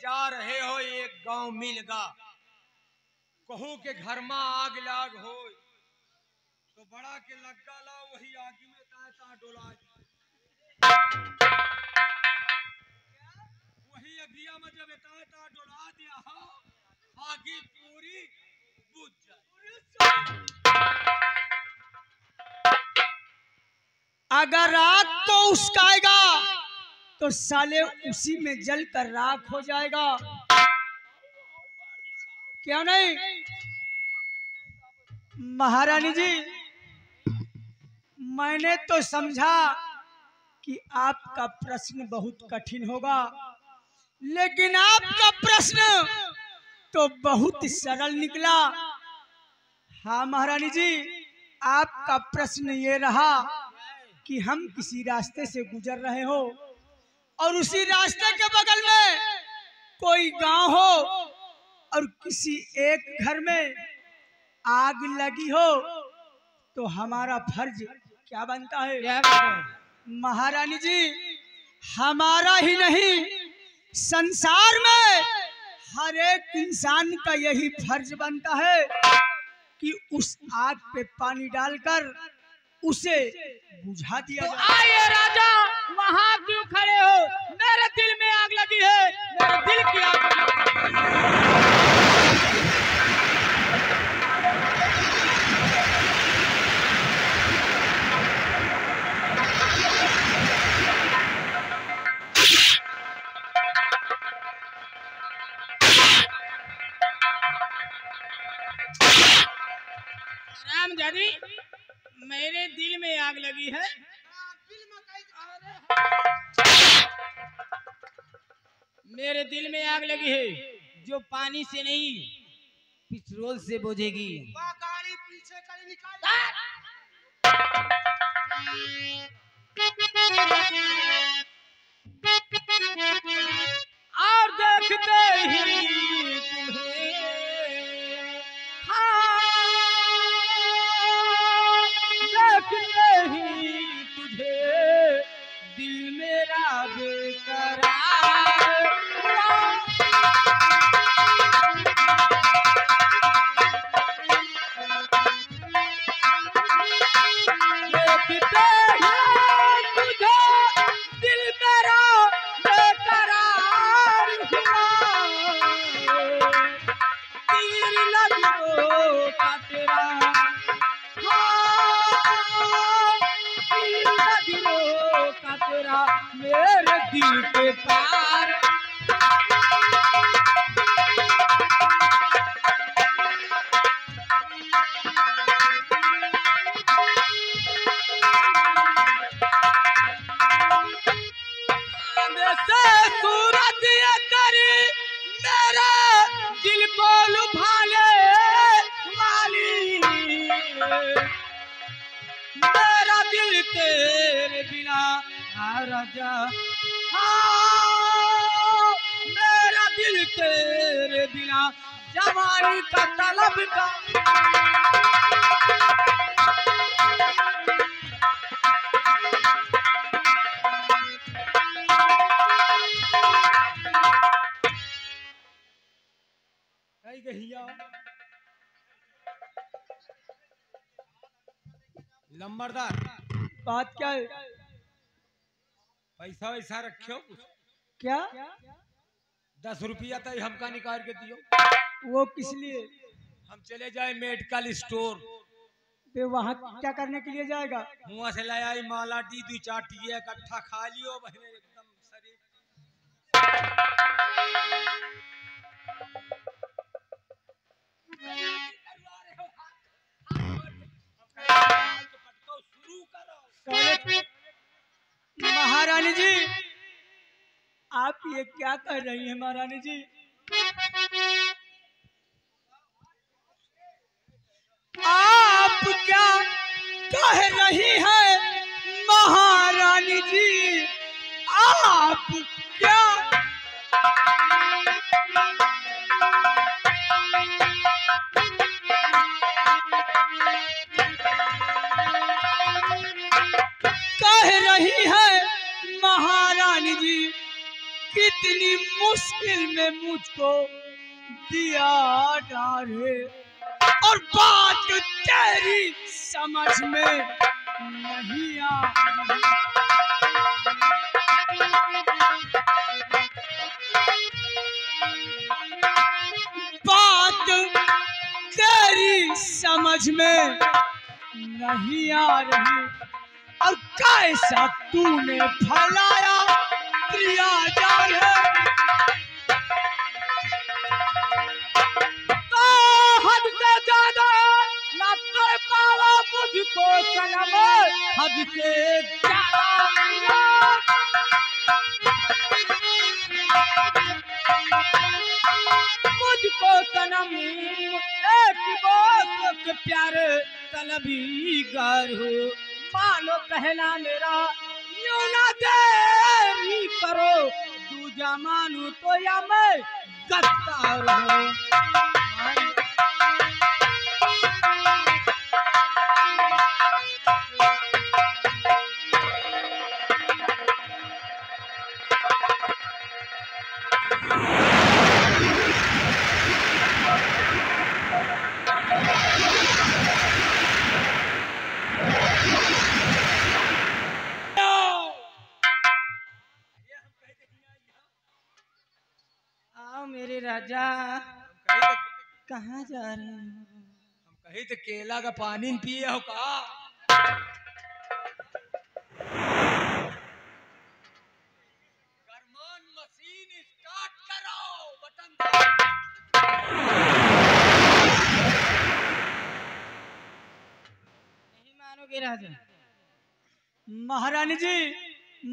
जा रहे हो एक गांव मिलगा, कहूं के घर में आग लाग हो तो बड़ा के लग्गा ला वही आगी में ता डोला वही अगिया में जब ता डोला दिया हो आगी पूरी बुझ जाए। अगर आग को उसकाएगा तो साले उसी में जल कर राख हो जाएगा, क्यों नहीं? महारानी जी, मैंने तो समझा कि आपका प्रश्न बहुत कठिन होगा, लेकिन आपका प्रश्न तो बहुत सरल निकला। हाँ महारानी जी, आपका प्रश्न ये रहा कि हम किसी रास्ते से गुजर रहे हो और उसी रास्ते के बगल में कोई गांव हो और किसी एक घर में आग लगी हो तो हमारा फर्ज क्या बनता है? महारानी जी, हमारा ही नहीं संसार में हर एक इंसान का यही फर्ज बनता है कि उस आग पे पानी डालकर उसे बुझा दिया जाए। तो आइए राजा, वहाँ क्यों खड़े हो? मेरे दिल में आग लगी है, मेरे दिल की आग रामजादी, मेरे दिल में आग लगी है। मेरे दिल में आग लगी है जो पानी से नहीं पेट्रोल से बुझेगी। गाड़ी पीछे कर निकाल। और देखते ही तुम्हें, हाँ, देखते ही तुझे दिल मेरा बेकरार। मेरे दिल के पार से सूरज ये करी मेरा दिल को लुभा ले वाली, मेरा दिल तेरे बिना राजा, हाँ, मेरा दिल तेरे बिना जवानी का तलब का। लंबरदार, बात क्या है? पैसा वैसा रखियो कुछ? क्या? 10 रुपया तो हमका निकाल के दियो। वो किस लिए? हम चले जाए मेडिकल स्टोर। वे वहाँ क्या करने के लिए जाएगा? मुँह से ले आई माला डी 2-4 टिए इकट्ठा खा लियो बहने एकदम शरीर। महारानी जी, आप ये क्या कर रही हैं महारानी जी? आप क्या कह रही हैं महारानी जी? आप क्या कह रही है महारानी जी कि इतनी मुश्किल में मुझको दिया डारे, और बात तेरी समझ में नहीं आ रही। बात तेरी समझ में नहीं आ रही, और कैसा तूने फैलाया प्रिया जाल है। तो हद से ज्यादा ना कर पावा मुझको सनम, हद से ज्यादा मुझको सनम एक दोस्त के प्यारे तलबीगार हो। मानो कहना मेरा यूं ना देरी करो, दूजा मानू तो या मैं गद्दार हूँ। आओ मेरे राजा, कहाँ जा रहे हैं? हम कही तो केला का पानी पिए हो का? गरमान मशीन स्टार्ट करो, बटन नहीं मानोगे राजा? महारानी जी,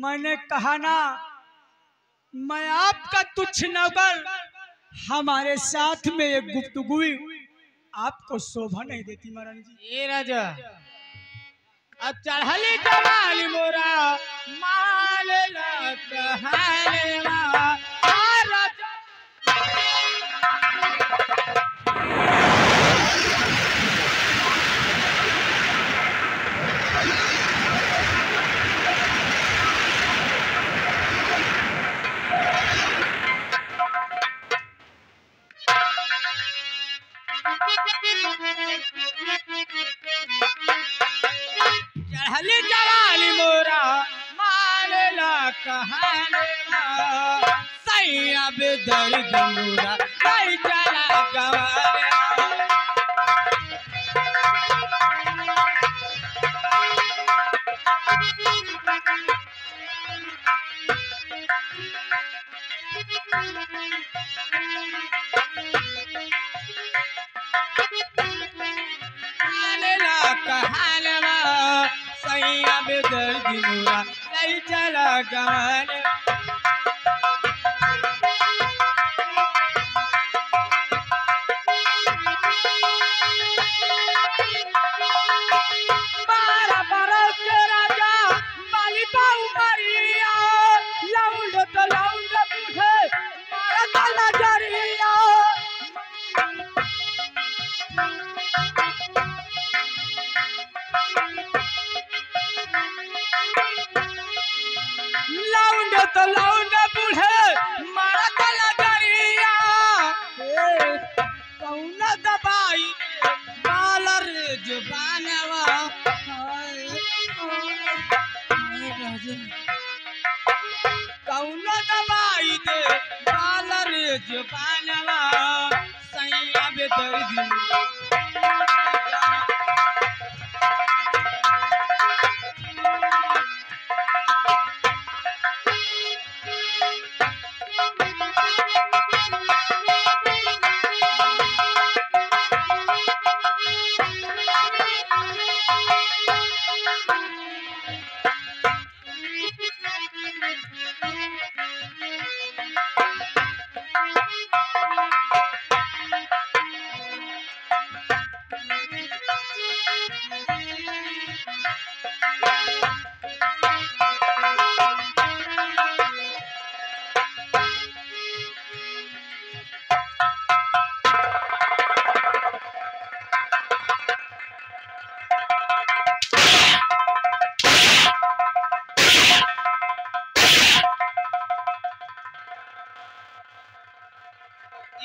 मैंने कहा ना, मैं आपका तुच्छ नौकर, हमारे साथ में एक गुफ्तगू आपको शोभा नहीं देती महारानी जी। ये राजा अब चढ़ली जवानी मोरा माल लहलेवा राजा। चढ़ली जवानी मोरा मालेला कहलेवा सैया बेदर्द मोरा नहीं चला गवारेवा। मालेला कहलेवा सैया बेदर्द मोरा नहीं चला गवारेवा। बारह बरस के राजा बाली बाऊ मरिया, लौंड तो लौंड पूछे मारा ताला जरिया। लौंड तो लौंड बूढ़े मारा ताला जरिया। कौन दबाई बालर जुबानवा कौन दबाई दे बालर जुबानवा सैया बेदर्दी।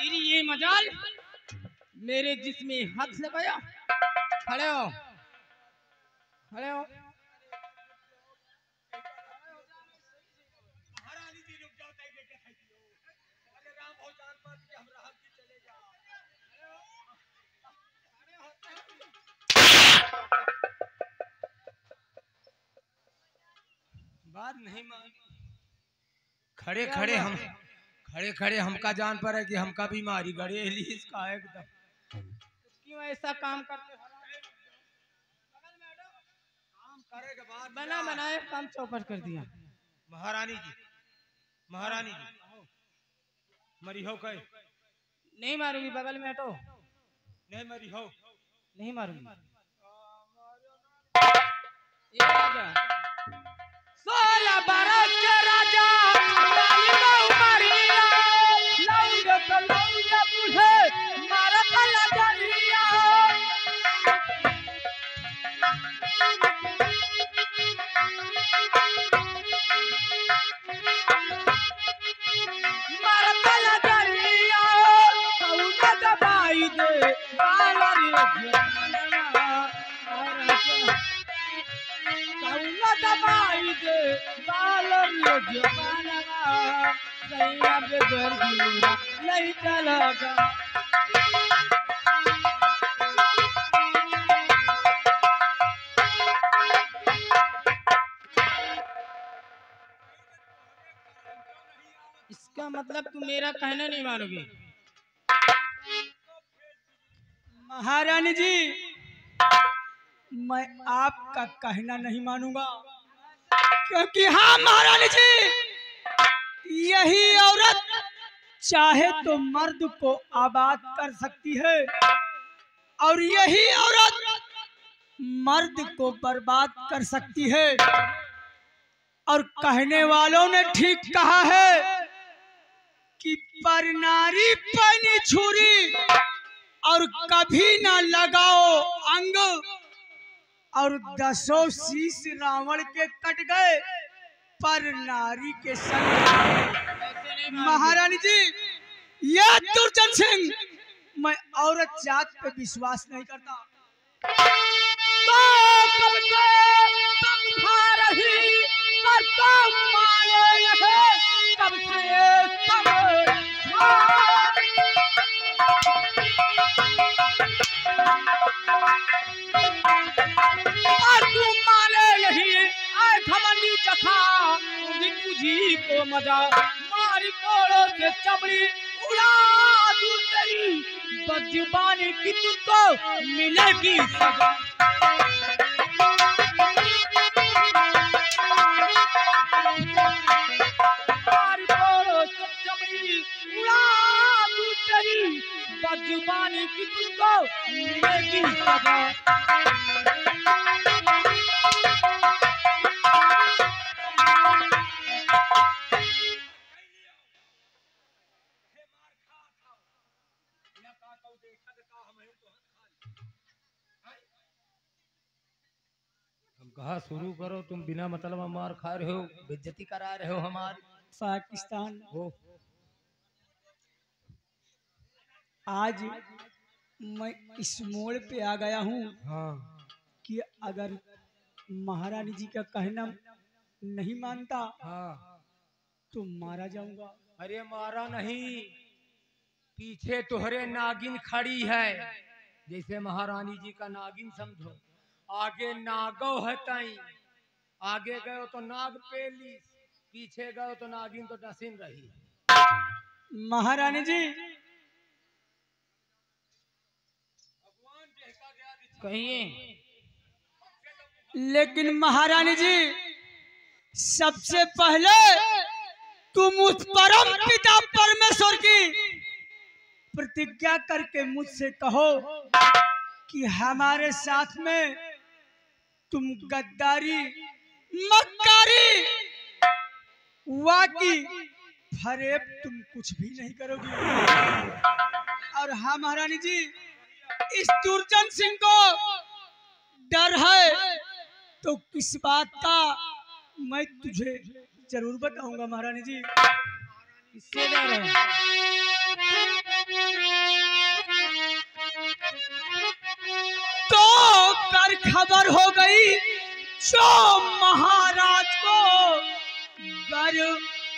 तेरी ये मजाल मेरे जिस्म में हाथ लगाया। खड़े हो, खड़े हो। महारानी जी रुक जाओ, तय के खाई दियो। अरे राम हो जान पर के हम रहल की चले जा। बात नहीं मान। खड़े खड़े हम खड़े खड़े हमका जान पर है कि हमका बीमारी गड़े लीस का एकदम। क्यों ऐसा काम करते हो? काम करे के बाद बना बनाए काम चौपट कर दिया। महारानी जी, महारानी जी मरी हो कहे? नहीं मारूंगी, बगल में हटो। नहीं मरी हो। नहीं मारूंगी। ये राजा 16 बरस के राजा लाली बहु मरिया, लौंडे तो लौंडे बूढ़े मारत लजरिया। मारत लजरिया, कौनो दबाई दे बालरी जवानवा। कौनो दबाई दे बालरी जवानवा। सैया बेदर गिरा नहीं चलगा। इसका मतलब तुम मेरा कहना नहीं मानोगे? महारानी जी, मैं आपका कहना नहीं मानूंगा, क्योंकि हाँ महारानी जी, यही औरत चाहे तो मर्द को आबाद कर सकती है और यही औरत मर्द को बर्बाद कर सकती है। और कहने वालों ने ठीक कहा है कि पर नारी पहनी छुरी और कभी ना लगाओ अंग, और 10 शीश रावण के कट गए पर नारी के संग। महारानी जी, यह दुर्जन सिंह, मैं औरत जात पे विश्वास नहीं करता। तो कब से तुम खा रही पर तुम मारे हैं, कब से तुम और तुम मारे नहीं। आए घमंडी चखा तुझी को मजा, मारी कोड़ों से चमड़ी उड़ा दूं तेरी, बदजुबानी की तुझको मिलेगी सजा। मारी कोड़ों से चमड़ी उड़ा दूं तेरी, बदजुबानी की तुझको मिलेगी सजा। कहा शुरू करो, तुम बिना मतलब मार खा रहे हो, बेइज्जती करा रहे हो हमारी। पाकिस्तान वो आज मैं इस मोड़ पे आ गया हूँ हाँ कि अगर महारानी जी का कहना नहीं मानता हाँ। तो मारा जाऊंगा। अरे मारा नहीं, पीछे तुहरे नागिन खड़ी है, जैसे महारानी जी का नागिन समझो। आगे नागो है ताई, आगे गए तो नाग पेली, पीछे गए तो नागिन तो डसिन रही। महारानी जी, कहिए। लेकिन महारानी जी, सबसे पहले तुम उस परम पिता परमेश्वर की प्रतिज्ञा करके मुझसे कहो कि हमारे साथ में तुम गद्दारी, मक्कारी, वाकी, फरेब तुम कुछ भी नहीं करोगी। और हाँ महारानी जी, इस दुर्जन सिंह को डर है तो किस बात का मैं तुझे जरूर बताऊंगा महारानी जी। इससे डर है। जो महाराज को गर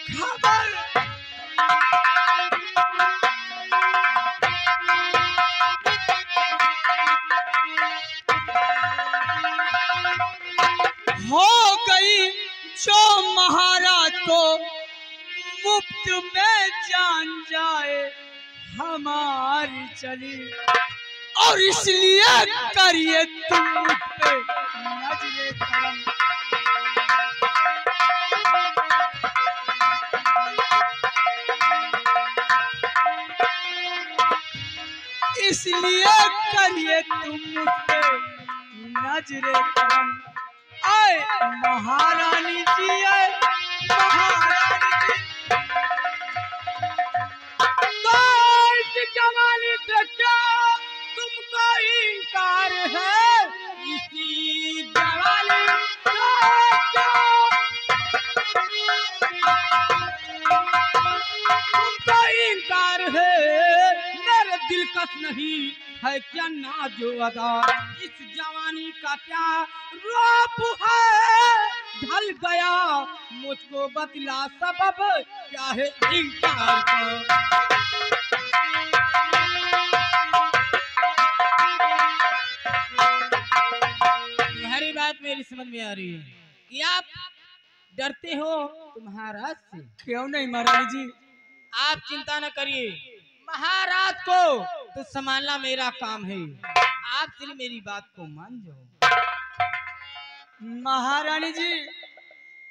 खबर हो गई, जो महाराज को मुफ्त में जान जाए हमारी चली, और इसलिए करिए तुम मुझ पे नजरे करम। इसलिए करिए तुम मुझ पे नजरे करम। आए महारानी जी, आए महारानी जी। तो इस जवानी से क्या तुमको इनकार है? इसी जवानी से क्या तुमको इनकार है? मेरे दिलकश नहीं है क्या नाजो अदा? इस जवानी का क्या रूप है ढल गया? मुझको बतला सबब क्या है इनकार का? तुम्हारी बात मेरी समझ में आ रही है कि आप डरते हो महाराज से। क्यों नहीं महारानी जी? आप चिंता न करिए, महाराज को तो संभालना मेरा काम है। आप सिर्फ मेरी बात को मान जाओ। महारानी जी,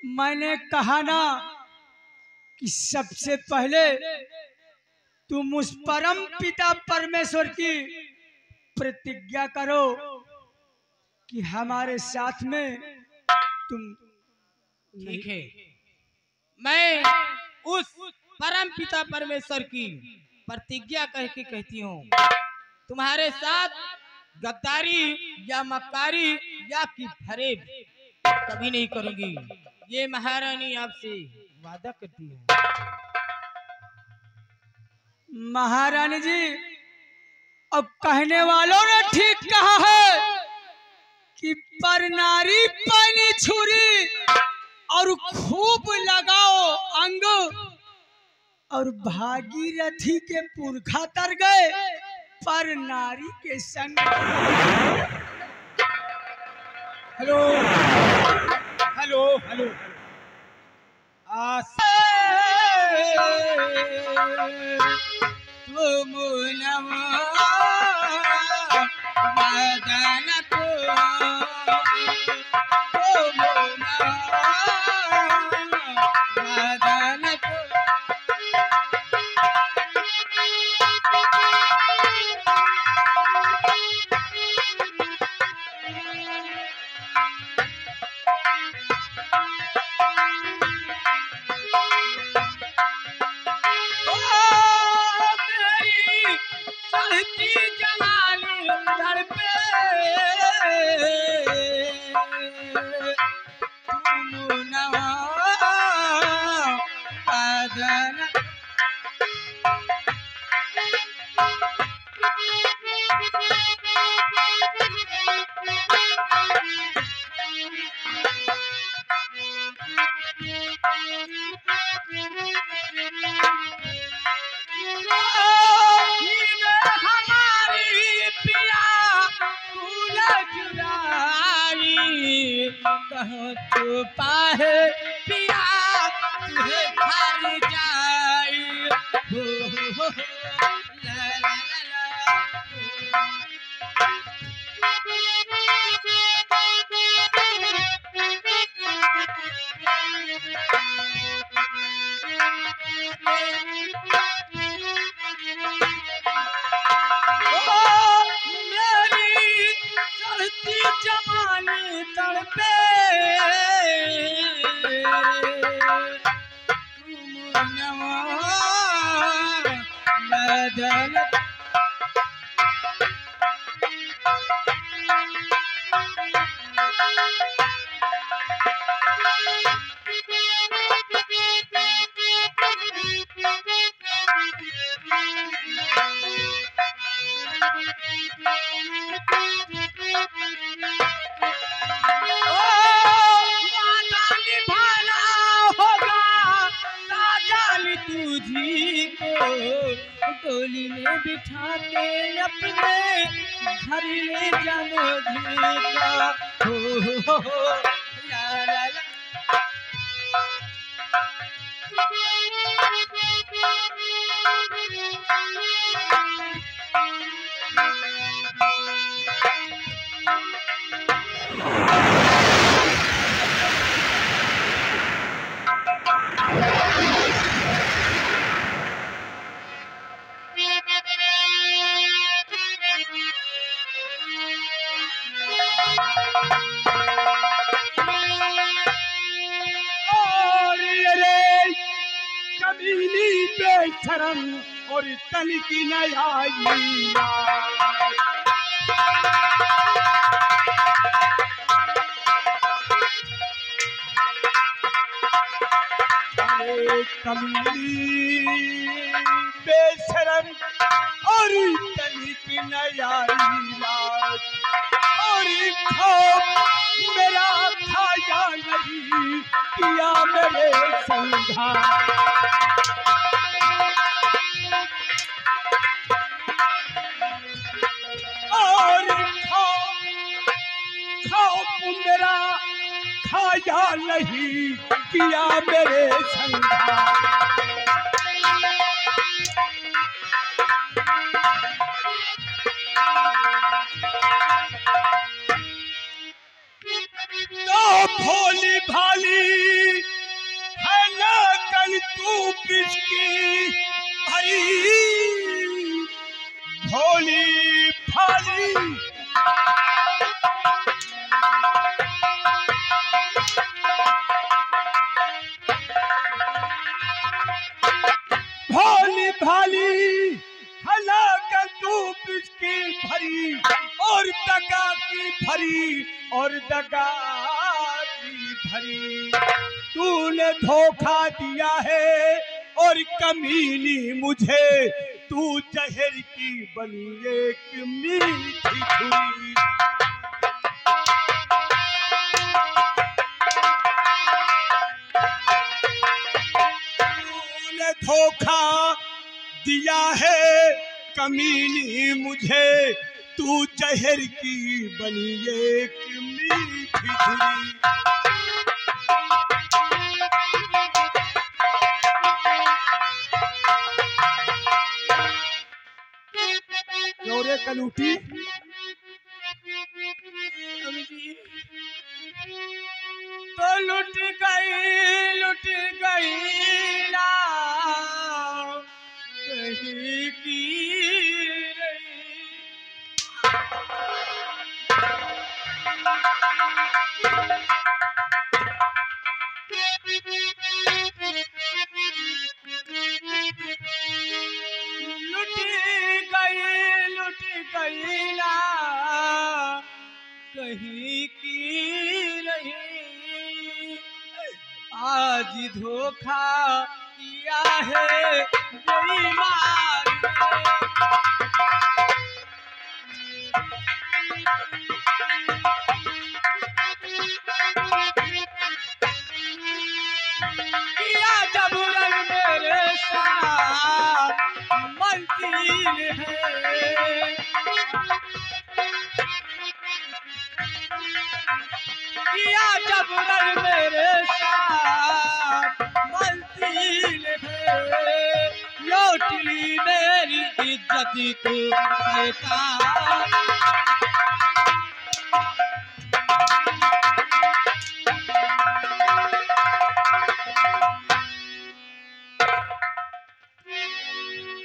मैंने कहा ना कि सबसे पहले तुम उस परम पिता परमेश्वर की प्रतिज्ञा करो कि हमारे साथ में तुम। ठीक है, मैं उस परम पिता परमेश्वर की प्रतिज्ञा कह के कहती हूँ, तुम्हारे साथ गद्दारी या मक्कारी या कि फरेब कभी नहीं करूंगी। ये महारानी आपसे वादा करती है। महारानी जी, अब कहने वालों ने ठीक कहा है कि पर नारी पानी छुरी और खूब लगाओ अंग, और भागीरथी के पुरखा तर गए पर नारी के संग। हेलो हेलो हेलो, तुम मदन को मदन को छुपा है पिया तुझे घर जाई हो ला ला मेरी चढ़ती जवानी तड़पे बदल डोली में बिठा के अपने घर ले जानो धीका हो ला ला ला। बेशरम और तन की नयाई कमीनी बेशरम और तन की नयाई और मेरा खाया नहीं किया मेरे संघा मेरा खाया नहीं किया मेरे संगा तो भोली भाली है ना कल तू पिचकी भरी भोली भाली भाली हलाकत तू पिचकी भरी और दगा की भरी और दगा की भरी तूने धोखा दिया है और कमीनी मुझे तू जहर की बनी एक मीठी छुरी तूने धोखा दिया है कमीनी मुझे तू जहर की बनी एक मीठी छुरी जोरे कलूटी तो लुट गई ना कहीं की रही लुट गई ना कहीं की रही आज धोखा किया है बेईमान किया जब मेरे साथ मंजिल है किया जब मेरे साथ मंजिल है लौट ली मेरी इज्जत को शैतान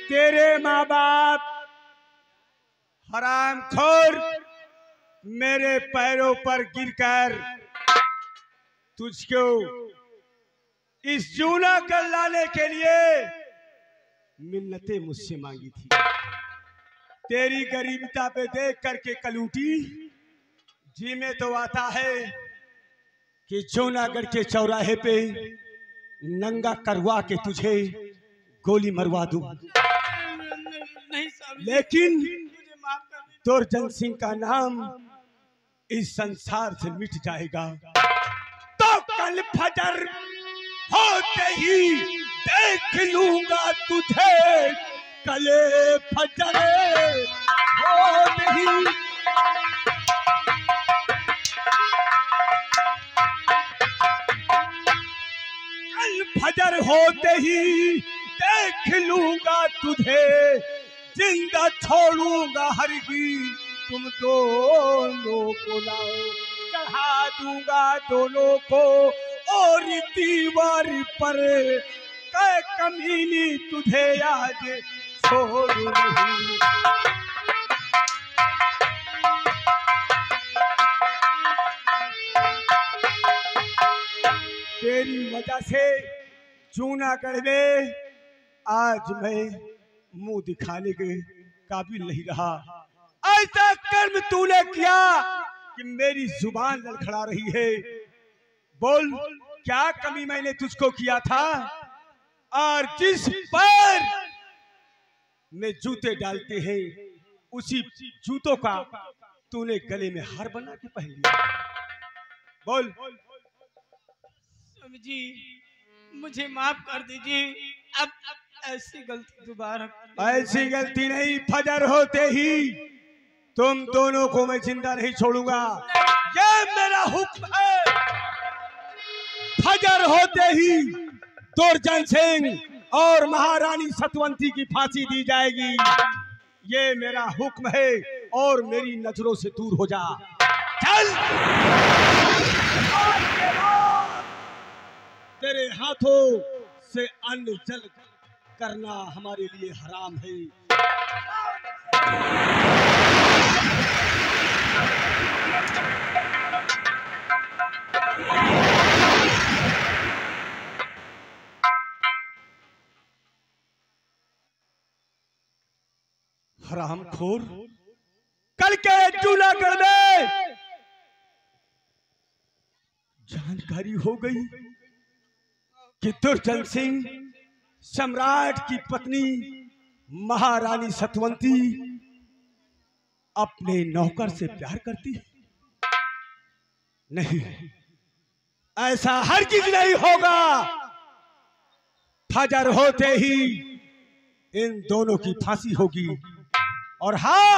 तेरे माँ बाप हरामखोर मेरे पैरों पर गिरकर तुझको इस जूना कर लाने के लिए मिन्नतें मुझसे मांगी थी तेरी गरीबता पे देख करके कलूटी जी में तो आता है कि जूनागढ़ के चौराहे पे नंगा करवा के तुझे गोली मरवा दूं लेकिन दुर्जन सिंह का नाम इस संसार से मिट जाएगा तो कल फजर होते ही देख लूंगा तुझे कले फजर होते ही कल फजर होते ही देख लूंगा तुझे, जिंदा छोड़ूंगा हरगिज़ तुम दोनों को लाओ, चढ़ा दूंगा दोनों को और दीवार पर, कै कमीनी तुझे आज छोड़ू नहीं। तेरी वजह से जूनागढ़ में आज मैं मुंह दिखाने के काबिल नहीं रहा। ऐसा कर्म तूने किया कि मेरी जुबान लड़खड़ा रही है। बोल क्या कमी मैंने तुझको किया था? और जिस पैर में जूते डालते हैं उसी जूतों का तूने गले में हार बना के पहन लिया। बोल। स्वामी जी मुझे माफ कर दीजिए, अब ऐसी गलती दोबारा। ऐसी गलती नहीं, फजर होते ही तुम दोनों को मैं जिंदा नहीं छोड़ूंगा, ये मेरा हुक्म है। फजर होते ही दुर्जन सिंह और महारानी सतवंती की फांसी दी जाएगी, ये मेरा हुक्म है। और मेरी नजरों से दूर हो जा, चल। तेरे हाथों से अन्न जल करना हमारे लिए हराम है। हरामखोर, कल के जूनागढ़ में जानकारी हो गई कि दुर्जन सिंह सम्राट की पत्नी महारानी सतवंती अपने नौकर से प्यार करती है। नहीं, ऐसा हरगिज़ नहीं होगा। फजर होते ही इन दोनों की फांसी होगी। और हाँ,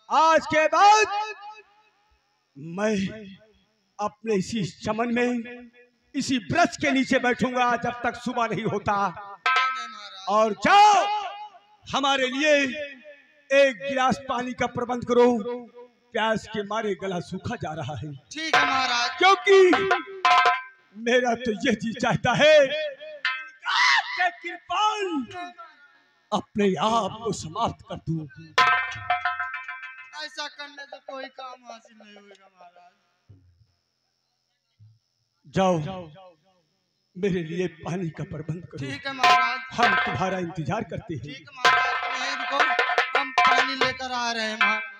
आज के बाद मैं अपने इसी चमन में इसी वृक्ष के नीचे बैठूंगा जब तक सुबह नहीं होता। और जाओ हमारे लिए एक गिलास पानी का प्रबंध करो, प्यास के मारे गला सूखा जा रहा है। ठीक है महाराज। क्योंकि मेरा तो ये जी चाहता है कि कृपाल अपने आप को समाप्त कर दूं। ऐसा करने से कोई काम हासिल नहीं होगा महाराज। जाओ मेरे लिए पानी का प्रबंध करो। ठीक है महाराज। हम तुम्हारा इंतजार करते हैं। ठीक है महाराज, तुम यहीं रुको, हम पानी लेकर आ रहे हैं महाराज।